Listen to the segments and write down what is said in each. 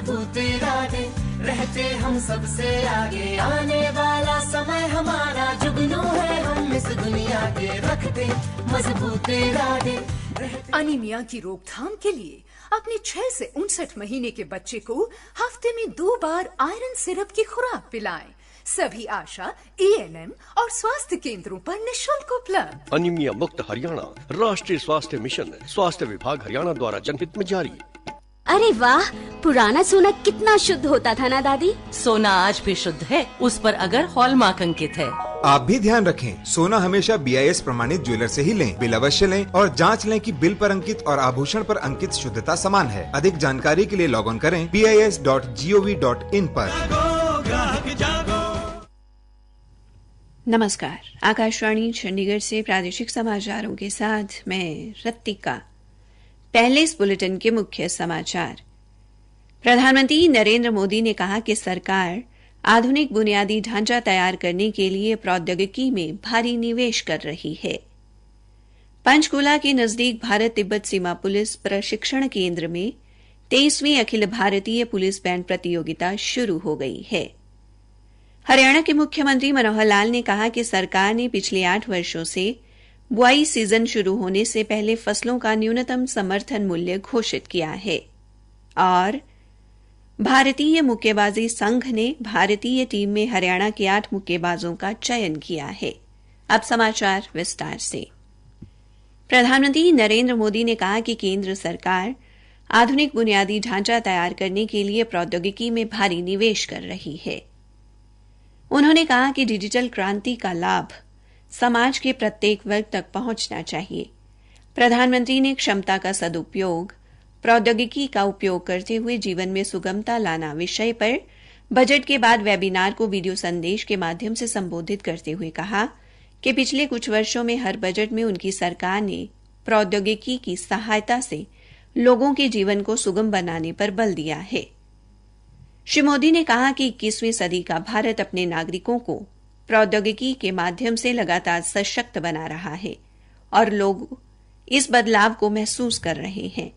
मजबूत इरादे, रहते हम सबसे आगे, आने वाला समय हमारा जुगनू है, हम इस दुनिया के रखते मजबूत इरादे। अनीमिया की रोकथाम के लिए अपने 6 से 59 महीने के बच्चे को हफ्ते में 2 बार आयरन सिरप की खुराक पिलाएं। सभी आशा, ENM और स्वास्थ्य केंद्रों पर निशुल्क उपलब्ध। अनीमिया मुक्त हरियाणा राष्ट्रीय स्वास्थ्य मिशन, स्वास्थ्य विभाग हरियाणा द्वारा जनहित में जारी। अरे वाह, पुराना सोना कितना शुद्ध होता था ना दादी। सोना आज भी शुद्ध है, उस पर अगर हॉलमार्क अंकित है। आप भी ध्यान रखें, सोना हमेशा BIS प्रमाणित ज्वेलर से ही लें। बिल अवश्य लें और जांच लें कि बिल पर अंकित और आभूषण पर अंकित शुद्धता समान है। अधिक जानकारी के लिए लॉग ऑन करें BIS.gov.in पर। नमस्कार, आकाशवाणी चंडीगढ़ से प्रादेशिक समाचारों के साथ मैं रत्तिका। पहले इस बुलेटिन के मुख्य समाचार। प्रधानमंत्री नरेंद्र मोदी ने कहा कि सरकार आधुनिक बुनियादी ढांचा तैयार करने के लिए प्रौद्योगिकी में भारी निवेश कर रही है। पंचकूला के नजदीक भारत तिब्बत सीमा पुलिस प्रशिक्षण केंद्र में 23वीं अखिल भारतीय पुलिस बैंड प्रतियोगिता शुरू हो गई है। हरियाणा के मुख्यमंत्री मनोहर लाल ने कहा कि सरकार ने पिछले 8 वर्षों से बुआई सीजन शुरू होने से पहले फसलों का न्यूनतम समर्थन मूल्य घोषित किया है। और भारतीय मुक्केबाजी संघ ने भारतीय टीम में हरियाणा के 8 मुक्केबाजों का चयन किया है। अब समाचार विस्तार से। प्रधानमंत्री नरेंद्र मोदी ने कहा कि केंद्र सरकार आधुनिक बुनियादी ढांचा तैयार करने के लिए प्रौद्योगिकी में भारी निवेश कर रही है। उन्होंने कहा कि डिजिटल क्रांति का लाभ समाज के प्रत्येक वर्ग तक पहुंचना चाहिए। प्रधानमंत्री ने क्षमता का सदुपयोग, प्रौद्योगिकी का उपयोग करते हुए जीवन में सुगमता लाना विषय पर बजट के बाद वेबिनार को वीडियो संदेश के माध्यम से संबोधित करते हुए कहा कि पिछले कुछ वर्षों में हर बजट में उनकी सरकार ने प्रौद्योगिकी की सहायता से लोगों के जीवन को सुगम बनाने पर बल दिया है। श्री मोदी ने कहा कि 21वीं सदी का भारत अपने नागरिकों को प्रौद्योगिकी के माध्यम से लगातार सशक्त बना रहा है और लोग इस बदलाव को महसूस कर रहे हैं।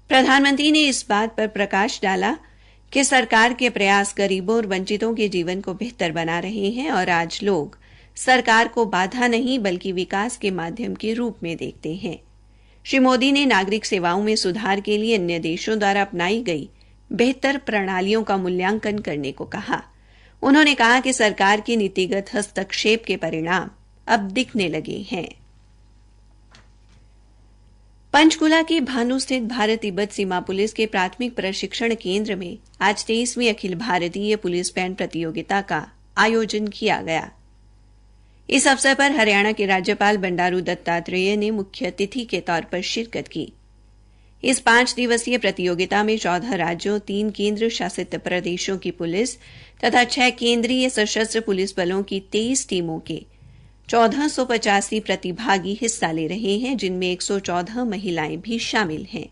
प्रधानमंत्री ने इस बात पर प्रकाश डाला कि सरकार के प्रयास गरीबों और वंचितों के जीवन को बेहतर बना रहे हैं और आज लोग सरकार को बाधा नहीं बल्कि विकास के माध्यम के रूप में देखते हैं। श्री मोदी ने नागरिक सेवाओं में सुधार के लिए अन्य देशों द्वारा अपनाई गई बेहतर प्रणालियों का मूल्यांकन करने को कहा। उन्होंने कहा कि सरकार के नीतिगत हस्तक्षेप के परिणाम अब दिखने लगे हैं। पंचकुला के भानु स्थित भारत तिब्बत सीमा पुलिस के प्राथमिक प्रशिक्षण केंद्र में आज 23वीं अखिल भारतीय पुलिस बैंड प्रतियोगिता का आयोजन किया गया। इस अवसर पर हरियाणा के राज्यपाल बंडारू दत्तात्रेय ने मुख्य अतिथि के तौर पर शिरकत की। इस 5 दिवसीय प्रतियोगिता में 14 राज्यों, 3 केंद्र शासित प्रदेशों की पुलिस तथा 6 केंद्रीय सशस्त्र पुलिस बलों की 23 टीमों के 1485 प्रतिभागी हिस्सा ले रहे हैं, जिनमें 114 महिलाएं भी शामिल हैं।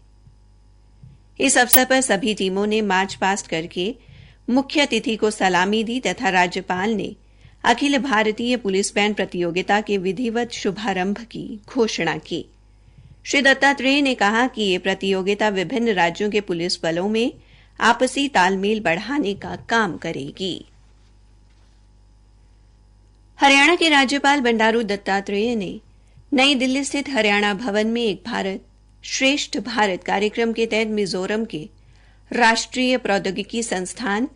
इस अवसर पर सभी टीमों ने मार्च पास्ट करके मुख्य अतिथि को सलामी दी तथा राज्यपाल ने अखिल भारतीय पुलिस बैंड प्रतियोगिता के विधिवत शुभारंभ की घोषणा की। श्री दत्तात्रेय ने कहा कि ये प्रतियोगिता विभिन्न राज्यों के पुलिस बलों में आपसी तालमेल बढ़ाने का काम करेगी। हरियाणा के राज्यपाल बंडारू दत्तात्रेय ने नई दिल्ली स्थित हरियाणा भवन में एक भारत श्रेष्ठ भारत कार्यक्रम के तहत मिजोरम के राष्ट्रीय प्रौद्योगिकी संस्थान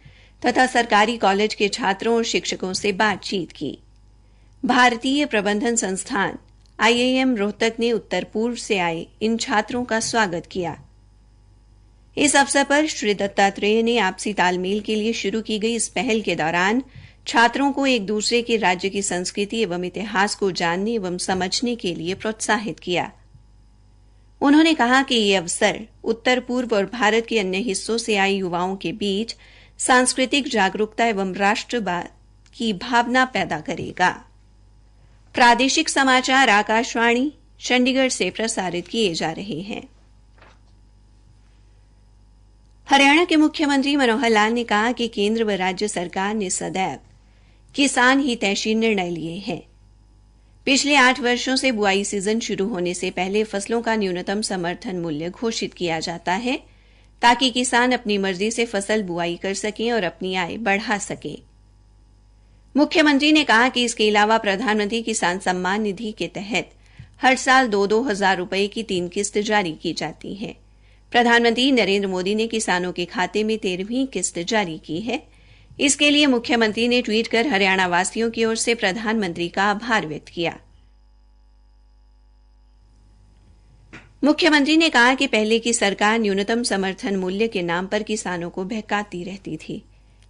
तथा सरकारी कॉलेज के छात्रों और शिक्षकों से बातचीत की। भारतीय प्रबंधन संस्थान IIM रोहतक ने उत्तर पूर्व से आए इन छात्रों का स्वागत किया। इस अवसर पर श्री दत्तात्रेय ने आपसी तालमेल के लिए शुरू की गई इस पहल के दौरान छात्रों को एक दूसरे के राज्य की संस्कृति एवं इतिहास को जानने एवं समझने के लिए प्रोत्साहित किया। उन्होंने कहा कि यह अवसर उत्तर पूर्व और भारत के अन्य हिस्सों से आए युवाओं के बीच सांस्कृतिक जागरूकता एवं राष्ट्रवाद की भावना पैदा करेगा। प्रादेशिक समाचार आकाशवाणी चंडीगढ़ से प्रसारित किए जा रहे हैं। हरियाणा के मुख्यमंत्री मनोहर लाल ने कहा कि केंद्र व राज्य सरकार ने सदैव किसान हितैषी निर्णय लिए हैं। पिछले 8 वर्षों से बुआई सीजन शुरू होने से पहले फसलों का न्यूनतम समर्थन मूल्य घोषित किया जाता है ताकि किसान अपनी मर्जी से फसल बुआई कर सकें और अपनी आय बढ़ा सकें। मुख्यमंत्री ने कहा कि इसके अलावा प्रधानमंत्री किसान सम्मान निधि के तहत हर साल 2-2 हजार रुपए की 3 किस्त जारी की जाती है। प्रधानमंत्री नरेंद्र मोदी ने किसानों के खाते में 13वीं किस्त जारी की है। इसके लिए मुख्यमंत्री ने ट्वीट कर हरियाणा वासियों की ओर से प्रधानमंत्री का आभार व्यक्त किया। मुख्यमंत्री ने कहा कि पहले की सरकार न्यूनतम समर्थन मूल्य के नाम पर किसानों को बहकाती रहती थी,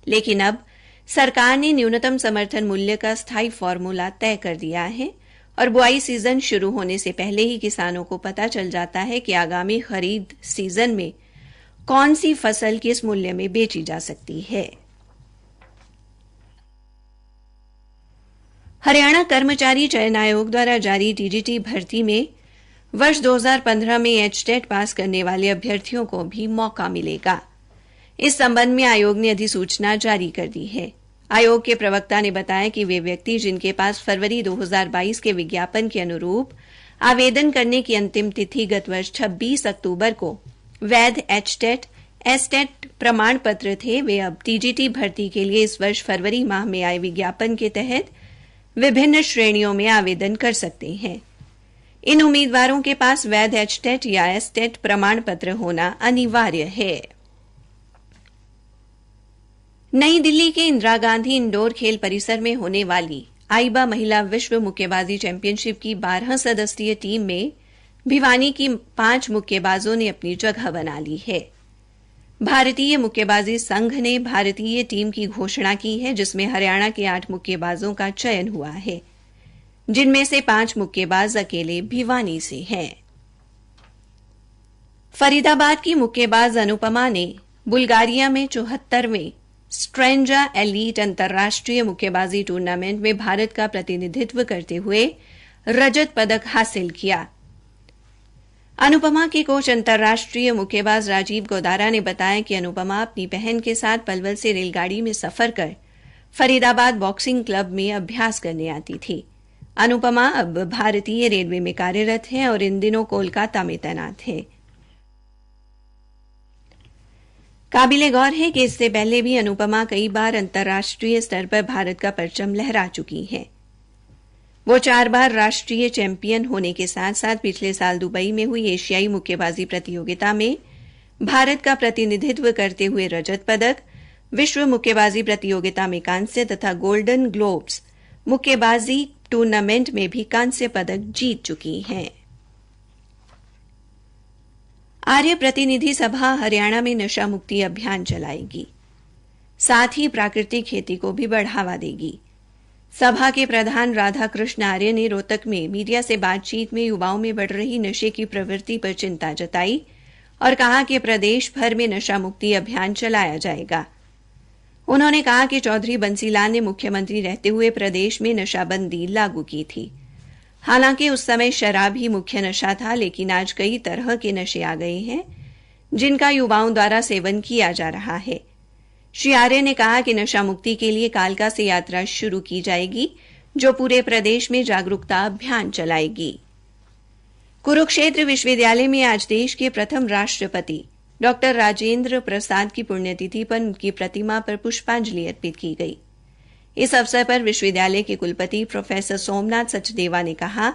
लेकिन अब सरकार ने न्यूनतम समर्थन मूल्य का स्थायी फॉर्मूला तय कर दिया है और बुआई सीजन शुरू होने से पहले ही किसानों को पता चल जाता है कि आगामी खरीद सीजन में कौन सी फसल किस मूल्य में बेची जा सकती है। हरियाणा कर्मचारी चयन आयोग द्वारा जारी टीजीटी भर्ती में वर्ष 2015 में एचटेट पास करने वाले अभ्यर्थियों को भी मौका मिलेगा। इस संबंध में आयोग ने अधिसूचना जारी कर दी है। आयोग के प्रवक्ता ने बताया कि वे व्यक्ति जिनके पास फरवरी 2022 के विज्ञापन के अनुरूप आवेदन करने की अंतिम तिथि गत वर्ष 26 अक्टूबर को वैध एचटेट एसटेट प्रमाण पत्र थे, वे अब टीजीटी भर्ती के लिए इस वर्ष फरवरी माह में आए विज्ञापन के तहत विभिन्न श्रेणियों में आवेदन कर सकते हैं। इन उम्मीदवारों के पास वैध एचटेट या एसटेट प्रमाण पत्र होना अनिवार्य है। नई दिल्ली के इंदिरा गांधी इंडोर खेल परिसर में होने वाली आईबा महिला विश्व मुक्केबाजी चैंपियनशिप की 12 सदस्यीय टीम में भिवानी की 5 मुक्केबाजों ने अपनी जगह बना ली है। भारतीय मुक्केबाजी संघ ने भारतीय टीम की घोषणा की है, जिसमें हरियाणा के 8 मुक्केबाजों का चयन हुआ है, जिनमें से 5 मुक्केबाज अकेले भिवानी से हैं। फरीदाबाद की मुक्केबाज अनुपमा ने बुल्गारिया में 74वें स्ट्रेंजा एलीट अंतर्राष्ट्रीय मुक्केबाजी टूर्नामेंट में भारत का प्रतिनिधित्व करते हुए रजत पदक हासिल किया। अनुपमा के कोच अंतर्राष्ट्रीय मुक्केबाज राजीव गोदारा ने बताया कि अनुपमा अपनी बहन के साथ पलवल से रेलगाड़ी में सफर कर फरीदाबाद बॉक्सिंग क्लब में अभ्यास करने आती थी। अनुपमा अब भारतीय रेलवे में कार्यरत हैं और इन दिनों कोलकाता में तैनात हैं। काबिले गौर है कि इससे पहले भी अनुपमा कई बार अंतर्राष्ट्रीय स्तर पर भारत का परचम लहरा चुकी हैं। वो 4 बार राष्ट्रीय चैंपियन होने के साथ साथ पिछले साल दुबई में हुई एशियाई मुक्केबाजी प्रतियोगिता में भारत का प्रतिनिधित्व करते हुए रजत पदक, विश्व मुक्केबाजी प्रतियोगिता में कांस्य तथा गोल्डन ग्लोब्स मुक्केबाजी टूर्नामेंट में भी कांस्य पदक जीत चुकी हैं। आर्य प्रतिनिधि सभा हरियाणा में नशा मुक्ति अभियान चलाएगी, साथ ही प्राकृतिक खेती को भी बढ़ावा देगी। सभा के प्रधान राधा कृष्ण आर्य ने रोहतक में मीडिया से बातचीत में युवाओं में बढ़ रही नशे की प्रवृत्ति पर चिंता जताई और कहा कि प्रदेश भर में नशा मुक्ति अभियान चलाया जाएगा। उन्होंने कहा कि चौधरी बंसीलाल ने मुख्यमंत्री रहते हुए प्रदेश में नशाबंदी लागू की थी। हालांकि उस समय शराब ही मुख्य नशा था, लेकिन आज कई तरह के नशे आ गए हैं जिनका युवाओं द्वारा सेवन किया जा रहा है। श्री आर्य ने कहा कि नशा मुक्ति के लिए कालका से यात्रा शुरू की जाएगी, जो पूरे प्रदेश में जागरूकता अभियान चलाएगी। कुरुक्षेत्र विश्वविद्यालय में आज देश के प्रथम राष्ट्रपति डॉक्टर राजेंद्र प्रसाद की पुण्यतिथि पर उनकी प्रतिमा पर पुष्पांजलि अर्पित की गई। इस अवसर पर विश्वविद्यालय के कुलपति प्रोफेसर सोमनाथ सचदेवा ने कहा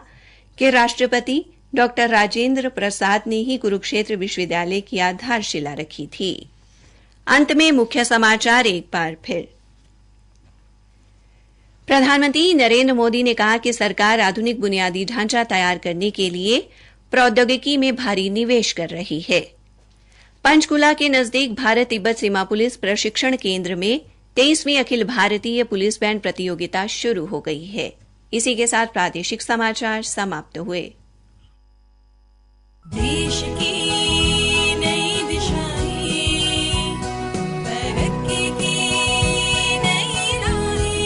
कि राष्ट्रपति डॉक्टर राजेंद्र प्रसाद ने ही कुरुक्षेत्र विश्वविद्यालय की आधारशिला रखी थी। अंत में मुख्य समाचार एक बार फिर। प्रधानमंत्री नरेंद्र मोदी ने कहा कि सरकार आधुनिक बुनियादी ढांचा तैयार करने के लिए प्रौद्योगिकी में भारी निवेश कर रही है। पंचकुला के नजदीक भारत तिब्बत सीमा पुलिस प्रशिक्षण केंद्र में 23वीं अखिल भारतीय पुलिस बैंड प्रतियोगिता शुरू हो गई है। इसी के साथ प्रादेशिक समाचार समाप्त हुए। देश की नई दिशाएं, प्रगति की नई राहें।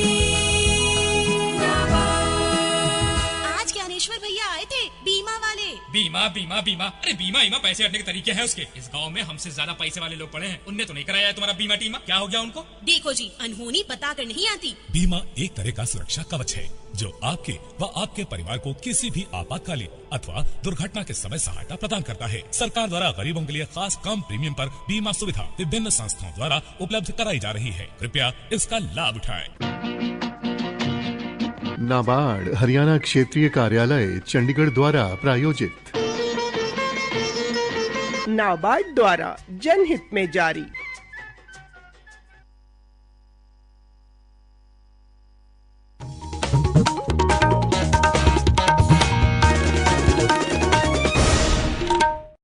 आज ज्ञानेश्वर भैया आए थे बीमा वाले। बीमा बीमा बीमा, अरे बीमा पैसे हटने के तरीके हैं उसके। इस गांव में हमसे ज्यादा पैसे वाले लोग पड़े हैं, उनने तो नहीं कराया है तुम्हारा बीमा टीमा। क्या हो गया उनको? देखो जी, अनहोनी बता कर नहीं आती। बीमा एक तरह का सुरक्षा कवच है जो आपके व आपके परिवार को किसी भी आपातकालीन अथवा दुर्घटना के समय सहायता प्रदान करता है। सरकार द्वारा गरीबों के लिए खास कम प्रीमियम पर बीमा सुविधा विभिन्न संस्थाओं द्वारा उपलब्ध कराई जा रही है। कृपया इसका लाभ उठाएं। नाबार्ड हरियाणा क्षेत्रीय कार्यालय चंडीगढ़ द्वारा प्रायोजित। नाबार्ड द्वारा जनहित में जारी।